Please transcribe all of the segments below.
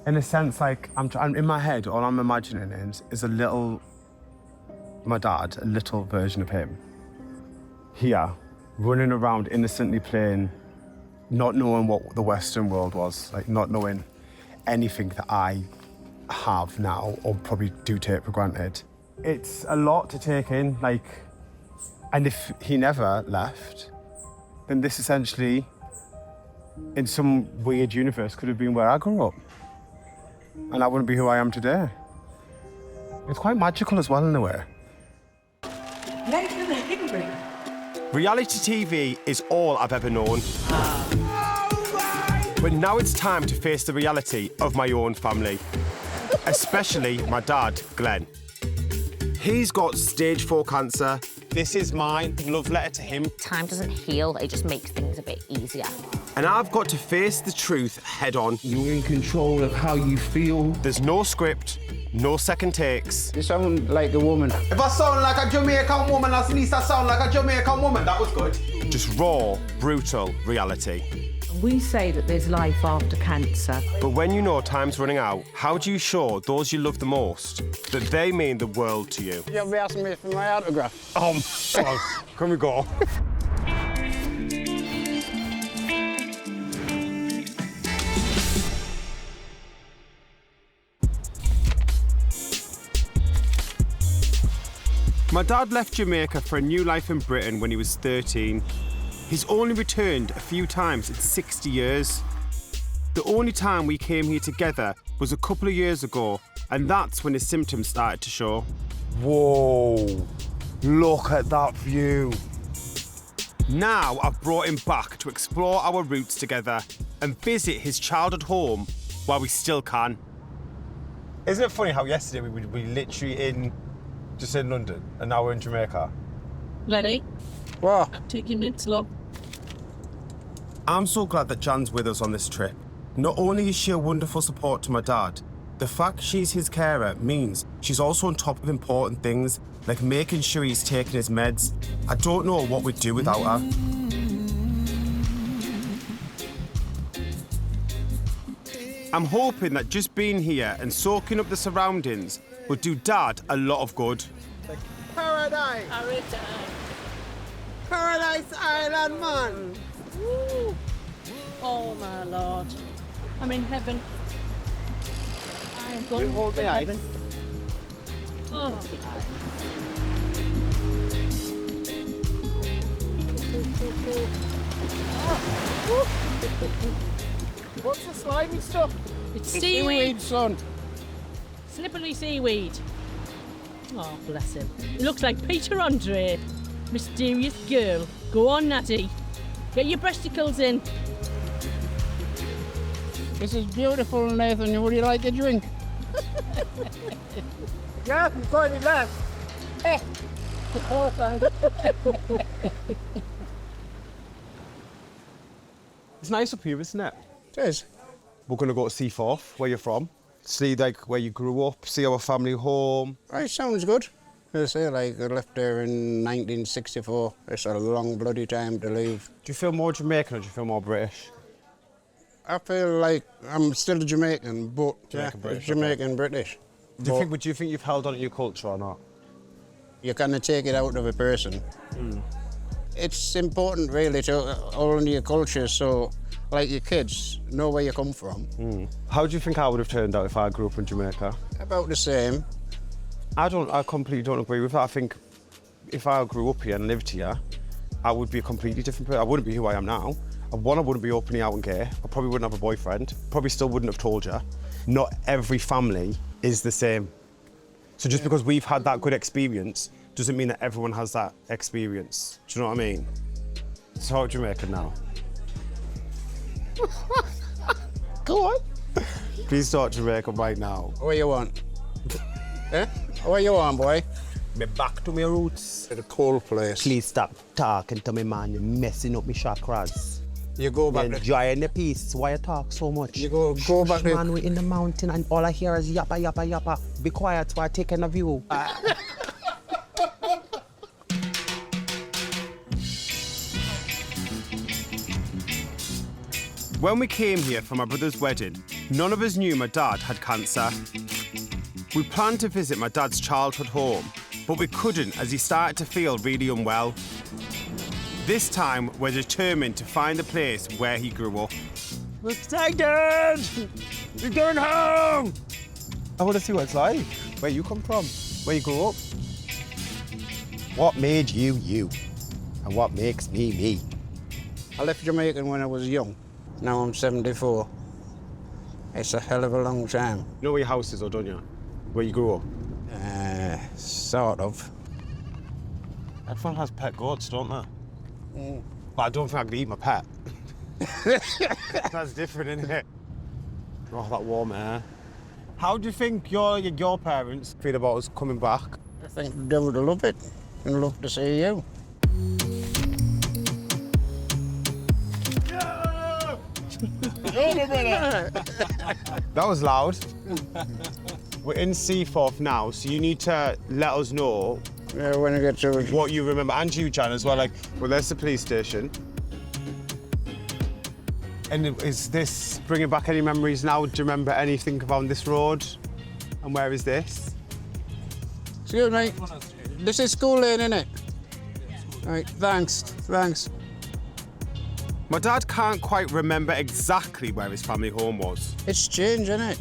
In a sense, like, I'm in my head, all I'm imagining is my dad, a little version of him, here, running around innocently playing, not knowing what the Western world was, like not knowing anything that I have now or probably do take for granted. It's a lot to take in, like, and if he never left, then this essentially, in some weird universe, could have been where I grew up. And I wouldn't be who I am today. It's quite magical as well in a way. Reality TV is all I've ever known. But now it's time to face the reality of my own family, especially my dad, Glen. He's got stage 4 cancer. This is my love letter to him. Time doesn't heal, it just makes things a bit easier. And I've got to face the truth head on. You're in control of how you feel. There's no script, no second takes. You sound like a woman. If I sound like a Jamaican woman, at least I sound like a Jamaican woman. That was good. Just raw, brutal reality. We say that there's life after cancer. But when you know time's running out, how do you show those you love the most that they mean the world to you? You'll be asking me for my autograph. Can we go? My dad left Jamaica for a new life in Britain when he was 13. He's only returned a few times in 60 years. The only time we came here together was a couple of years ago, and that's when his symptoms started to show. Whoa, look at that view. Now I've brought him back to explore our roots together and visit his childhood home while we still can. Isn't it funny how yesterday we were literally just in London, and now we're in Jamaica? Ready? Wow. Take your minutes, love. I'm so glad that Jan's with us on this trip. Not only is she a wonderful support to my dad, the fact she's his carer means she's also on top of important things, like making sure he's taking his meds. I don't know what we'd do without her. I'm hoping that just being here and soaking up the surroundings will do Dad a lot of good. Paradise. Paradise Island, man. Woo. Oh, my Lord. I'm in heaven. I am going to heaven. Oh. What's the slimy stuff? It's seaweed. Son. Slippery seaweed. Oh, bless him. It looks like Peter Andre. Mysterious girl. Go on, Natty. Get your breasticles in. This is beautiful, Nathan. Would you like a drink? Yeah, I'm going to left. It's nice up here, isn't it? It is. We're going to go to Seaforth, where you're from. See, like, where you grew up, see our family home. Right, sounds good. As I say, like, I left there in 1964. It's a long bloody time to leave. Do you feel more Jamaican or do you feel more British? I feel like I'm still Jamaican, but Jamaican British. Do you think you've held on to your culture or not? You kind of take it out of a person. It's important, really, to hold on to your culture, so, like your kids, know where you come from. How do you think I would have turned out if I grew up in Jamaica? About the same. I completely don't agree with that. I think if I grew up here and lived here, I would be a completely different person. I wouldn't be who I am now. One, I wouldn't be openly out and gay. I probably wouldn't have a boyfriend. Probably still wouldn't have told you. Not every family is the same. So just because we've had that good experience doesn't mean that everyone has that experience. Do you know what I mean? So talk Jamaican now. Go on. Please talk Jamaican right now. What you want? Eh? What you want, boy? Me back to my roots. To the cold place. Please stop talking to me, man. You're messing up my chakras. You go back. You're enjoying the peace. Why you talk so much? You go back there. Man, we're in the mountain and all I hear is yappa, yappa, yappa. Be quiet while taking a view. When we came here for my brother's wedding, none of us knew my dad had cancer. We planned to visit my dad's childhood home, but we couldn't as he started to feel really unwell. This time, we're determined to find the place where he grew up. We're excited! We're going home! I want to see what it's like. Where you come from, where you grew up. What made you you? And what makes me me? I left Jamaica when I was young. Now I'm 74. It's a hell of a long time. You know where your house is, though, don't you? Where you grew up? Sort of. Everyone has pet goats, don't they? But I don't think I could eat my pet. That's different, isn't it? Oh, that warm air. How do you think your parents feel about us coming back? I think they would love it and love to see you. That was loud. We're in Seaforth now, so you need to let us know When I get to it. what you remember, and you, Jan, as well. Like, well, there's the police station. And is this bringing back any memories now? Do you remember anything about this road? And where is this? Excuse me. This is school lane, isn't it? Right, thanks. My dad can't quite remember exactly where his family home was, It's changed, isn't it?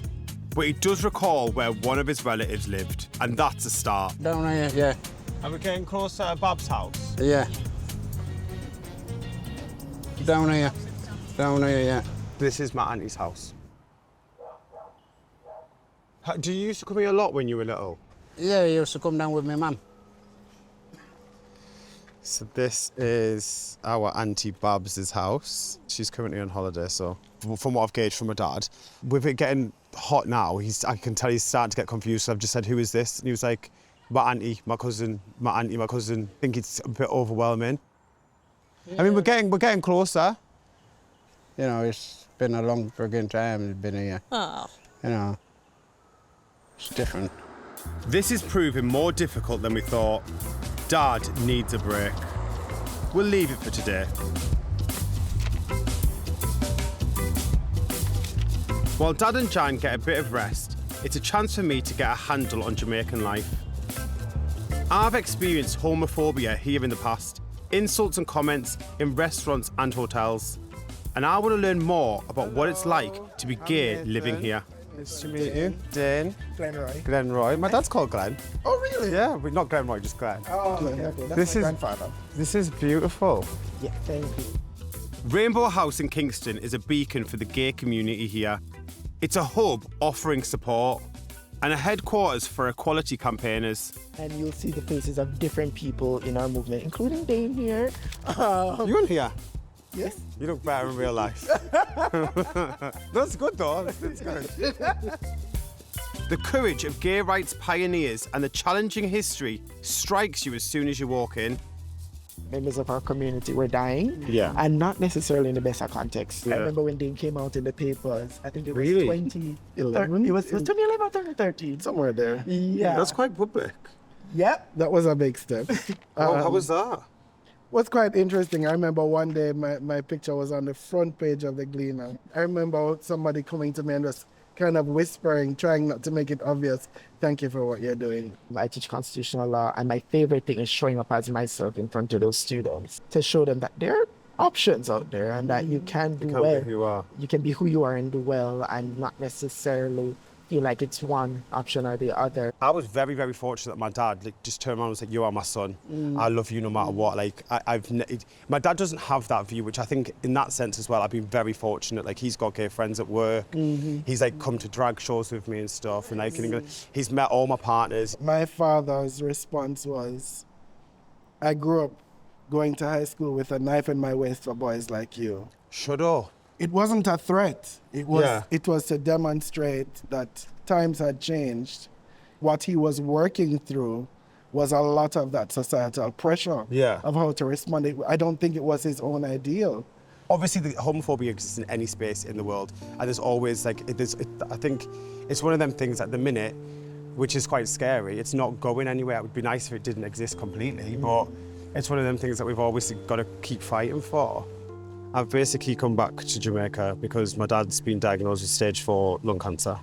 but he does recall where one of his relatives lived, and that's a start. Down here, yeah. Are we getting closer to Bab's house? Yeah. Down here, yeah. This is my auntie's house. Do you used to come here a lot when you were little? Yeah, he used to come down with my mum. So this is our Auntie Babs' house. She's currently on holiday, so from what I've gauged from my dad, with it getting hot now, I can tell he's starting to get confused. So I've just said, who is this? And he was like, my auntie, my cousin, my auntie, my cousin. I think it's a bit overwhelming. Yeah. I mean, we're getting closer. You know, it's been a long friggin' time he's been here. Oh. You know, it's different. This is proving more difficult than we thought. Dad needs a break. We'll leave it for today. While Dad and Jan get a bit of rest, it's a chance for me to get a handle on Jamaican life. I've experienced homophobia here in the past, insults and comments in restaurants and hotels, and I want to learn more about what it's like to be gay living here. Nice to meet you. Dane. Glenroy. Glenroy. My dad's called Glen. Oh, really? Yeah, but not Glenroy, just Glen. Oh, okay. That's This my is- grandfather. This is beautiful. Yeah, thank you. Rainbow House in Kingston is a beacon for the gay community here. It's a hub offering support and a headquarters for equality campaigners. And you'll see the faces of different people in our movement, including Dane here. You in here? Yes. You look better in real life. That's good though. That's good. The courage of gay rights pioneers and the challenging history strikes you as soon as you walk in. Members of our community were dying. Yeah. And not necessarily in the best of context. Yeah. I remember when Dane came out in the papers, I think it was Really? 2011. It was 2011 or 2013, somewhere there. Yeah. That's quite public. Yep, that was a big step. How was that? What's quite interesting, I remember one day my picture was on the front page of the Glen. I remember somebody coming to me and just kind of whispering, trying not to make it obvious, thank you for what you're doing. I teach constitutional law, and my favorite thing is showing up as myself in front of those students to show them that there are options out there and that you can do well. Be who you are. You can be who you are and do well and not necessarily feel like it's one option or the other. I was very, very fortunate that my dad just turned around and said, you are my son. I love you no matter what. Like, my dad doesn't have that view, which I think in that sense as well, I've been very fortunate. Like, he's got gay friends at work. He's like come to drag shows with me and stuff. And like, he's met all my partners. My father's response was, I grew up going to high school with a knife in my waist for boys like you. Shut up. It wasn't a threat. It was, Yeah. it was to demonstrate that times had changed. What he was working through was a lot of that societal pressure of how to respond. I don't think it was his own ideal. Obviously, the homophobia exists in any space in the world, and there's always like I think it's one of them things at the minute, which is quite scary. It's not going anywhere. It would be nice if it didn't exist completely, but it's one of them things that we've always got to keep fighting for. I've basically come back to Jamaica because my dad's been diagnosed with stage 4 lung cancer.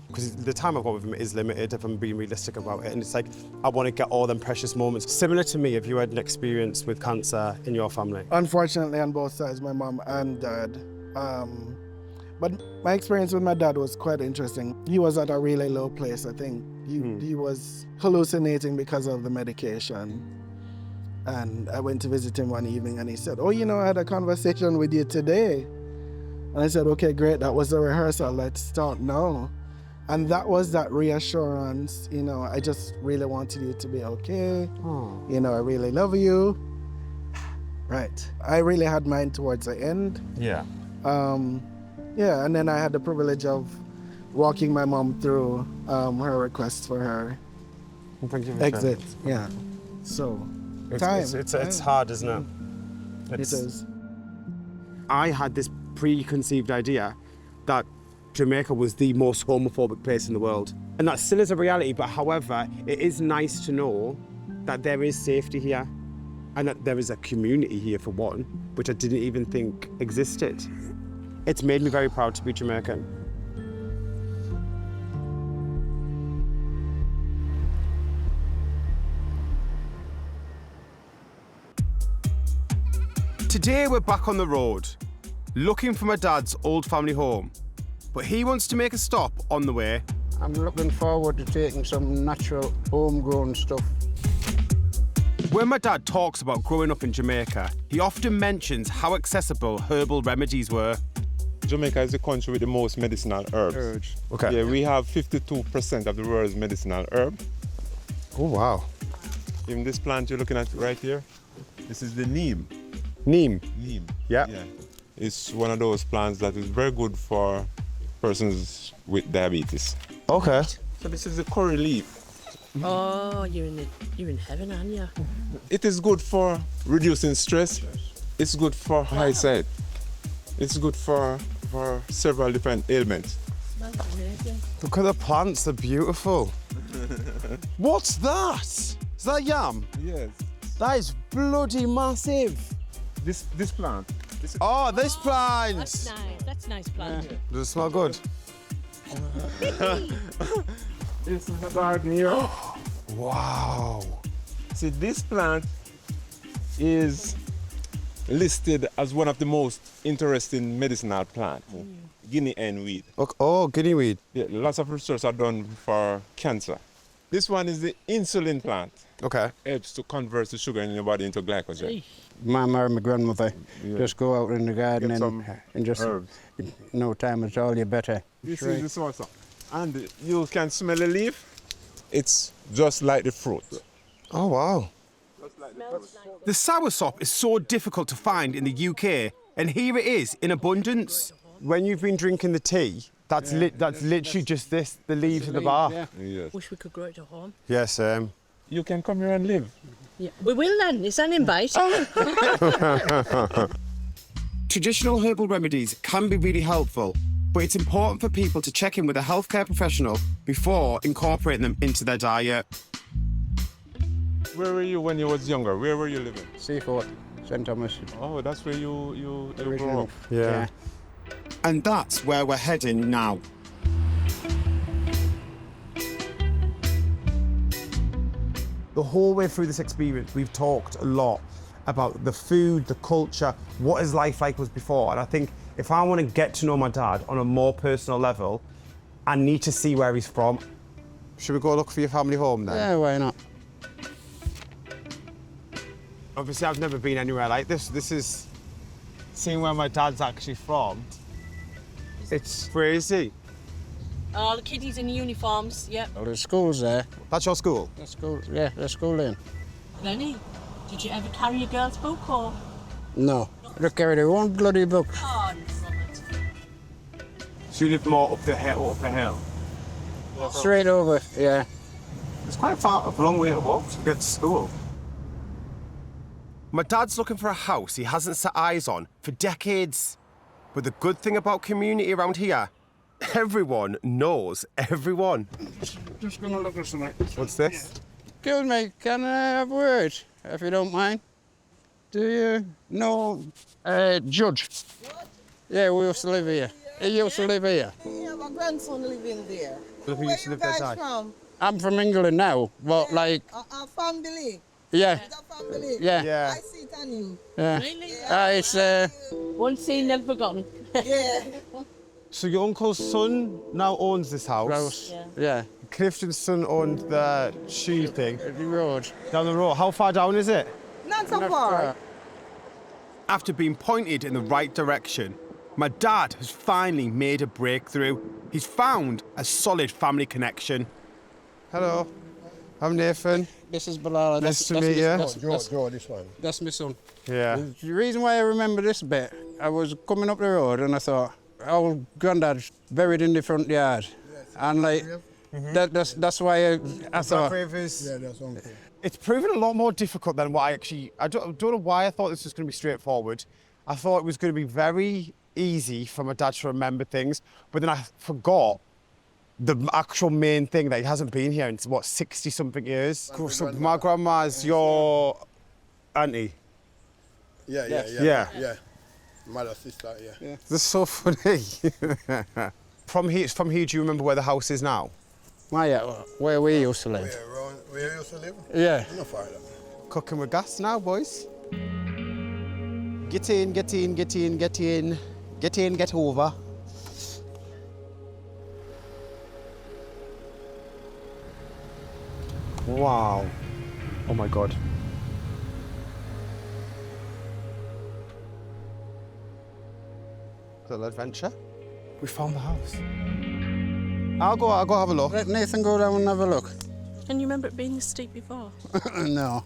Because the time I've got with him is limited, if I'm being realistic about it. And it's like, I want to get all them precious moments. Similar to me, have you had an experience with cancer in your family? Unfortunately, on both sides, my mom and dad. But my experience with my dad was quite interesting. He was at a really low place, I think. He was hallucinating because of the medication. And I went to visit him one evening and he said, oh, you know, I had a conversation with you today. And I said, okay, great, that was the rehearsal, let's start now. And that was that reassurance, you know, I just really wanted you to be okay. You know, I really love you. Right. I really had mine towards the end. Yeah. Yeah, and then I had the privilege of walking my mom through her request for her Thank you for exit. Yeah. So, it's hard, isn't it? It is. I had this preconceived idea that Jamaica was the most homophobic place in the world. And that still is a reality, but however, it is nice to know that there is safety here and that there is a community here for one, which I didn't even think existed. It's made me very proud to be Jamaican. Today we're back on the road, looking for my dad's old family home. But he wants to make a stop on the way. I'm looking forward to taking some natural, homegrown stuff. When my dad talks about growing up in Jamaica, he often mentions how accessible herbal remedies were. Jamaica is the country with the most medicinal herbs. Okay. Yeah, we have 52% of the world's medicinal herb. Oh, wow. Even this plant you're looking at right here, this is the neem. Neem? Neem. Yeah. It's one of those plants that is very good for persons with diabetes. Okay. So this is the curry leaf. Oh, you're in heaven, aren't you? It is good for reducing stress. It's good for eyesight. It's good for several different ailments. Look at the plants, they're beautiful. What's that? Is that yam? Yes. That is bloody massive. This plant. This plant! That's nice. That's a nice plant. Does it smell good? This is the garden here. Wow. See, this plant is listed as one of the most interesting medicinal plants. Guinea hen weed. Oh, guinea weed. Yeah, lots of research are done for cancer. This one is the insulin plant. Okay. Helps to convert the sugar in your body into glycogen. Mama or my grandmother just go out in the garden and just herbs. No time at all, you better. This is the source. And you can smell the leaf. It's just like the fruit. Oh, wow. The soursop is so difficult to find in the UK, and here it is in abundance. When you've been drinking the tea, that's literally just this, the leaves of the bar. Yeah. Yes. Wish we could grow it at home. Yes, You can come here and live. Yeah, we will then. It's an invite. Traditional herbal remedies can be really helpful, but it's important for people to check in with a healthcare professional before incorporating them into their diet. Where were you when you was younger? Where were you living? Seaford, St. Thomas. Oh, that's where you grew Originally. up. Yeah. And that's where we're heading now. The whole way through this experience, we've talked a lot about the food, the culture, what his life like was before. And I think if I want to get to know my dad on a more personal level, I need to see where he's from. Should we go look for your family home then? Yeah, why not? Obviously, I've never been anywhere like this. This is seeing where my dad's actually from. It's crazy. All the kiddies in uniforms, yep. Well, there's schools there. That's your school? There's school, yeah, there's school then. Lenny, did you ever carry a girl's book or? No, they carry their own bloody book. Oh, no. So you live more up the hill? Straight over, yeah. It's quite far, a long way to walk to get to school. My dad's looking for a house he hasn't set eyes on for decades. But the good thing about community around here, everyone knows everyone. Just gonna look at something. What's this? Excuse me, can I have a word, if you don't mind? Do you know Judge? Yeah, we used to live here. He used to live here. Yeah, my grandson living there. Who used to live there, Si? From? I'm from England now, but like, Our family. yeah, The family. yeah, I see it on you. yeah. Really? It's One seen, never forgotten. Yeah. So your uncle's son now owns this house. Rouse. Yeah. Yeah. Clifton's son owned the shoe thing The road. down the road. How far down is it? Not so far. After being pointed in the right direction, my dad has finally made a breakthrough. He's found a solid family connection. Hello, I'm Nathan. This is Bilal. Nice to meet you. Joe, this one. That's my son. Yeah. The reason why I remember this bit, I was coming up the road and I thought, old granddad's buried in the front yard. And like, that's why I thought. Yeah, that's uncle. It's proven a lot more difficult than what I don't know why I thought this was going to be straightforward. I thought it was going to be very easy for my dad to remember things, but then I forgot the actual main thing that he hasn't been here in, what, 60-something years? So my grandma's your auntie. Yeah. Mother, sister, yeah. That's so funny. From here, do you remember where the house is now? Where we used to live. Where you used to live? Yeah. No farther. Cooking with gas now, boys. Get in, get in, get in, get in. Get in, get over. Wow. Oh my God. Little adventure. We found the house. I'll go have a look. Let Nathan go down and have a look. Can you remember it being this steep before? No.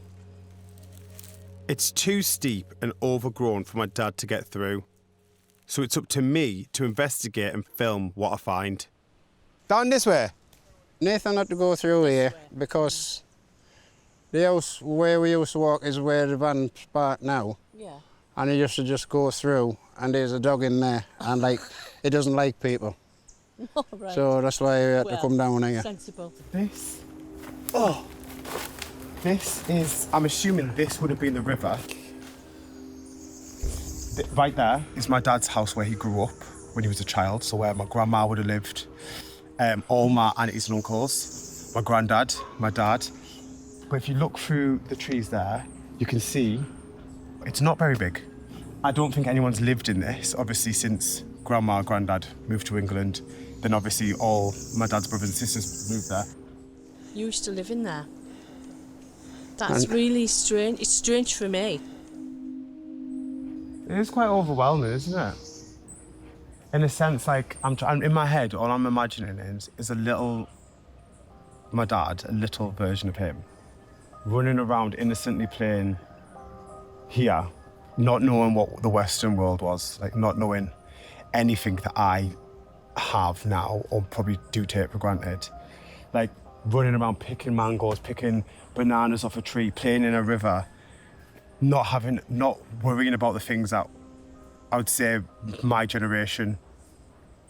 It's too steep and overgrown for my dad to get through. So it's up to me to investigate and film what I find. Down this way. Nathan had to go through here because the house where we used to walk is where the van's parked now. Yeah. And he used to just go through and there's a dog in there and like, it doesn't like people. Oh, right. So that's why we had to come down here. Sensible. This is, I'm assuming this would have been the river. Right there is my dad's house where he grew up when he was a child, so where my grandma would have lived, all my aunties and uncles, my granddad, my dad. But if you look through the trees there, you can see it's not very big. I don't think anyone's lived in this, obviously, since grandma and granddad moved to England. Then obviously all my dad's brothers and sisters moved there. You used to live in there. That's really strange. It's strange for me. It is quite overwhelming, isn't it? In a sense, like, I'm in my head, all I'm imagining is my dad, a little version of him, running around innocently playing here, not knowing what the Western world was, like not knowing anything that I have now or probably do take for granted. Like running around picking mangoes, picking bananas off a tree, playing in a river, not worrying about the things that I would say my generation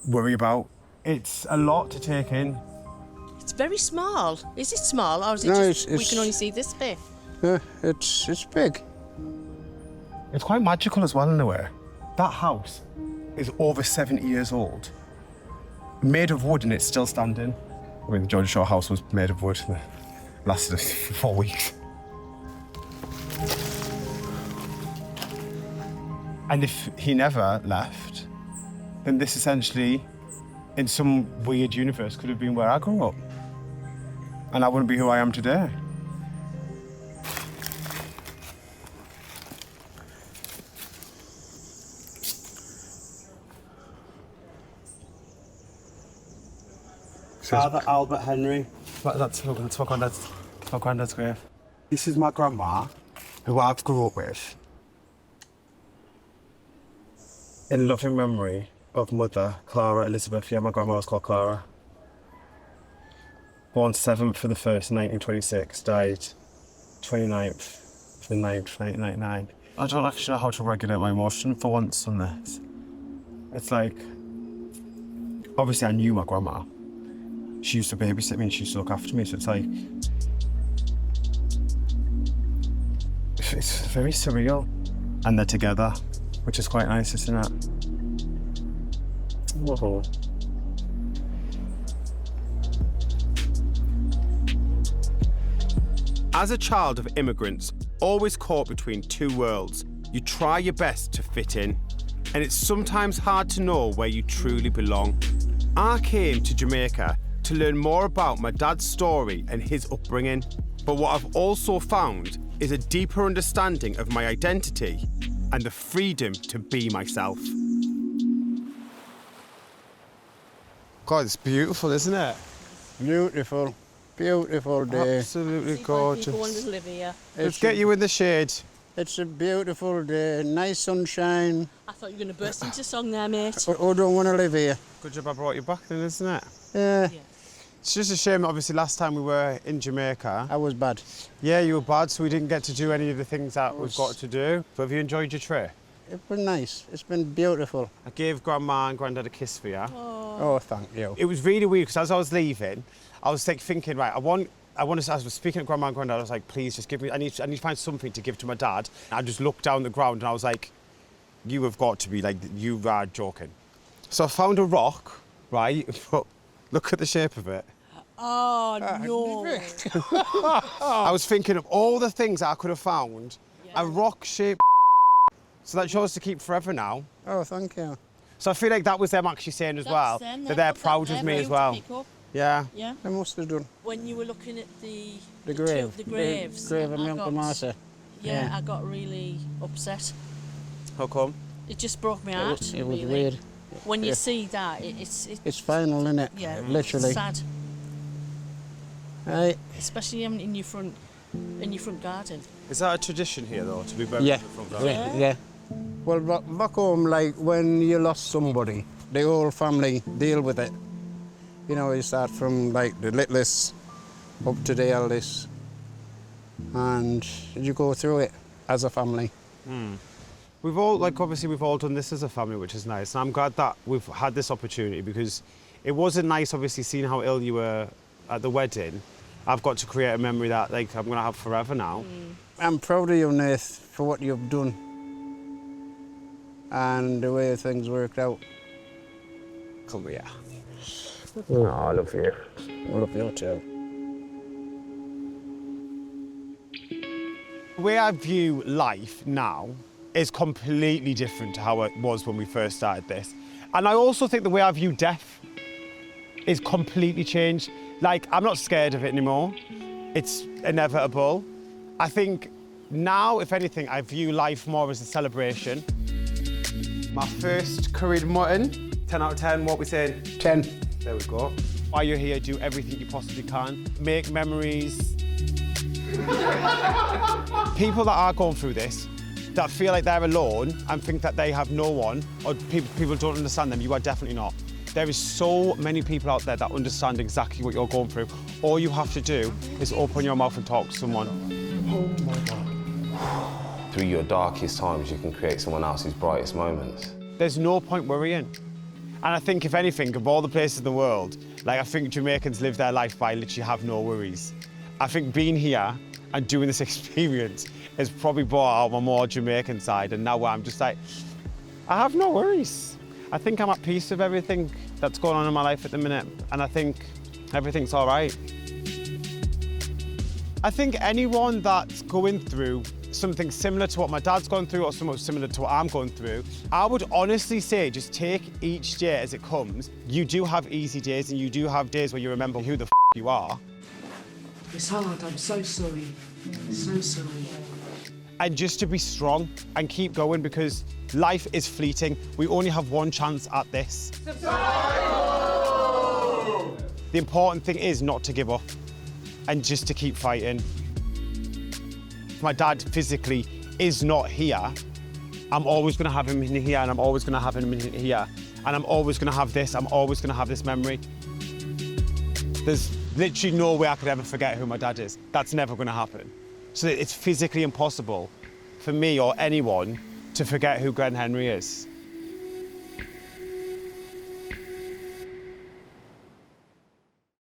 worry about. It's a lot to take in. It's very small. Is it small or is it No, just we can only see this bit? Yeah, it's big. It's quite magical as well in a way. That house is over 70 years old, made of wood, and it's still standing. I mean, the Geordie Shore house was made of wood and it lasted 4 weeks. And if he never left, then this essentially, in some weird universe, could have been where I grew up. And I wouldn't be who I am today. Father Albert Henry. That's my granddad's grave. This is my grandma, who I've grew up with. In loving memory of mother, Clara Elizabeth. Yeah, my grandma was called Clara. Born 7th for the 1st, 1926. Died 29th for the 9th, 1999. I don't actually know how to regulate my emotion for once on this. It's like, obviously I knew my grandma. She used to babysit me and she used to look after me, so it's like, it's very surreal. and they're together, which is quite nice, isn't it? Whoa. As a child of immigrants, always caught between two worlds, you try your best to fit in, and it's sometimes hard to know where you truly belong. I came to Jamaica to learn more about my dad's story and his upbringing, but what I've also found is a deeper understanding of my identity and the freedom to be myself. God, it's beautiful, isn't it? Beautiful. Beautiful day. Absolutely People want gorgeous. to live here. Let's get you in the shade. It's a beautiful day, nice sunshine. I thought you were going to burst into song there, mate. Who don't want to live here? Good job I brought you back then, isn't it? Yeah. It's just a shame, obviously, last time we were in Jamaica. I was bad. Yeah, you were bad, so we didn't get to do any of the things that we've got to do. But have you enjoyed your trip? It's been nice. It's been beautiful. I gave Grandma and Grandad a kiss for you. Oh, thank you. It was really weird, because as I was leaving, I was like thinking, right, I was speaking to Grandma and Grandad, I was like, please just give me, I need to find something to give to my dad. I just looked down the ground and I was like, you have got to be like, you are joking. So I found a rock, right, but look at the shape of it. Oh, no. I was thinking of all the things I could have found, a rock-shaped so that's yours to keep forever now. Oh, thank you. So I feel like that was them actually saying as well, that they're proud of me as well. Yeah. Yeah. I must have done. When you were looking at the grave. the graves. The grave of my I Uncle got- Martha. Yeah, Yeah. I got really upset. How come? It just broke my heart. It was really. weird. When you Yeah. see that, It's final, isn't it? yeah, Literally. it's sad. Aye. Especially in your front garden. Is that a tradition here, though, to be buried Yeah. in the front garden? Yeah. Yeah. Well, back home, like when you lost somebody, the whole family deal with it. You know, you start from like the littlest up to the eldest, and you go through it as a family. We've all, like, obviously we've all done this as a family, which is nice. And I'm glad that we've had this opportunity, because it wasn't nice, obviously, seeing how ill you were at the wedding. I've got to create a memory that, like, I'm going to have forever now. I'm proud of you, Nath, for what you've done and the way things worked out. Come here. Oh, I love you. I love you too. The way I view life now is completely different to how it was when we first started this. And I also think the way I view death is completely changed. Like, I'm not scared of it anymore. It's inevitable. I think now, if anything, I view life more as a celebration. My first curried mutton, 10 out of 10, what we saying? 10. There we go. While you're here, do everything you possibly can. Make memories. People that are going through this, that feel like they're alone and think that they have no one, or people don't understand them, you are definitely not. There is so many people out there that understand exactly what you're going through. All you have to do is open your mouth and talk to someone. Oh my God. Through your darkest times, you can create someone else's brightest moments. There's no point worrying. And I think, if anything, of all the places in the world, like, I think Jamaicans live their life by literally have no worries. I think being here and doing this experience has probably brought out my more Jamaican side, and now I'm just like, I have no worries. I think I'm at peace with everything that's going on in my life at the minute, and I think everything's all right. I think anyone that's going through something similar to what my dad's gone through, or something similar to what I'm going through, I would honestly say just take each day as it comes. You do have easy days, and you do have days where you remember who the you are. It's hard, I'm so sorry. So sorry. And just to be strong and keep going, because life is fleeting. We only have one chance at this. The important thing is not to give up and just to keep fighting. If my dad physically is not here, I'm always going to have him in here, and I'm always going to have him in here, and I'm always going to have this, I'm always going to have this memory. There's literally no way I could ever forget who my dad is. That's never going to happen. So it's physically impossible for me or anyone to forget who Glen Henry is.